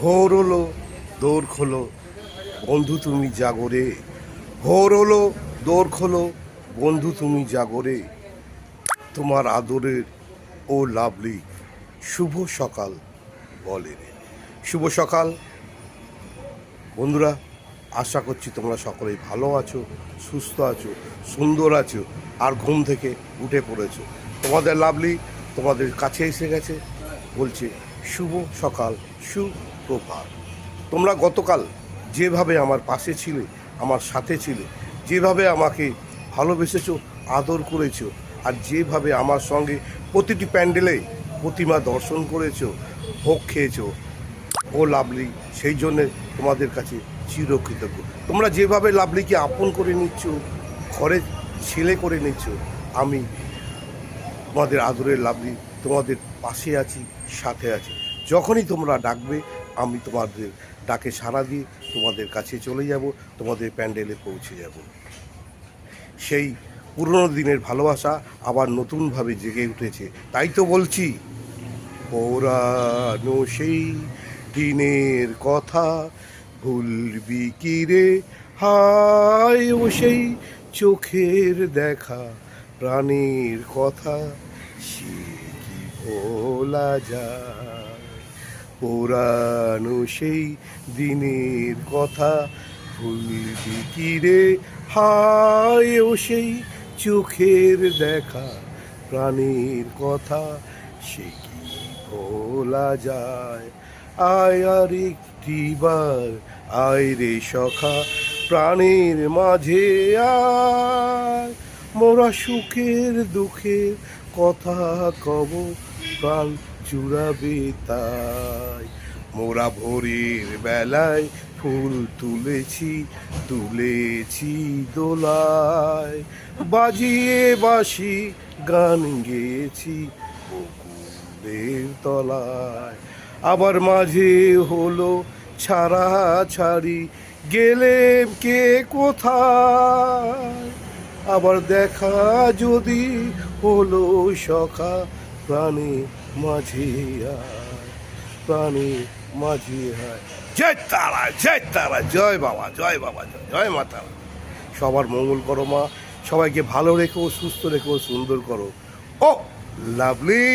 ভোর হলো, দোর খোলো, বন্ধু তুমি জাগরে। ভোর হলো, দোর খোলো, বন্ধু তুমি জাগরে। তোমার আদরের ও লাভলি শুভ সকাল বলে রে। শুভ সকাল বন্ধুরা, আশা করছি তোমরা সকলেই ভালো আছো, সুস্থ আছো, সুন্দর আছো, আর ঘুম থেকে উঠে পড়েছো। তোমাদের লাভলি তোমাদের কাছে এসে গেছে, বলছে শুভ সকাল, সুপ্রভাত। তোমরা গতকাল যেভাবে আমার পাশে ছিলে, আমার সাথে ছিলে, যেভাবে আমাকে ভালোবেসেছো, আদর করেছো, আর যেভাবে আমার সঙ্গে প্রতিটি প্যান্ডেলে প্রতিমা দর্শন করেছো, ভোগ খেয়েছো, ও লাভলি সেই জন্যে তোমাদের কাছে চিরকৃতজ্ঞ। তোমরা যেভাবে লাভলিকে আপন করে নিচ্ছ, ঘরে ছেলে করে নিচ্ছ, আমি তোমাদের আদরের লাভলি তোমাদের পাশে আছি, সাথে আছি। যখনই তোমরা ডাকবে আমি তোমাদের ডাকে সাড়া দিয়ে তোমাদের কাছে চলে যাব, তোমাদের প্যান্ডেলে পৌঁছে যাব। সেই পুরনো দিনের ভালোবাসা আবার নতুনভাবে জেগে উঠেছে। তাই তো বলছি, পুরানো সেই দিনের কথা ভুলবি কি রে, হায় ও সেই চোখের দেখা, প্রাণের কথা সে কি ভোলা যায়। পুরানো সেই দিনের কথা ভুলবি কি রে, হায় ও সেই চোখের দেখা, প্রাণের কথা সে কি ভোলা যায়। আয় আর একটিবার আয় রে সখা, প্রাণের মাঝে আয়, মোরা সুখের দুঃখের কথা কব, প্রাণ জুড়াবে তাই। মোরা ভোরের বেলায় ফুল তুলেছি, তুলেছি দোলায়, বাজিয়ে বাঁশি গান গেয়েছি বকুলের তলায়। আবার মাঝে হলো ছাড়াছাড়ি, গেলে কে কোথায়, আবার দেখা যদি হলো সখা, প্রাণে মাঝে আয়, প্রাণে মাঝে আয়। জয় তারা, জয় তারা, জয় বাবা, জয় বাবা, জয় মা তারা। সবার মঙ্গল করো মা, সবাইকে ভালো রেখো, সুস্থ রেখো, সুন্দর করো। ও লাভলি।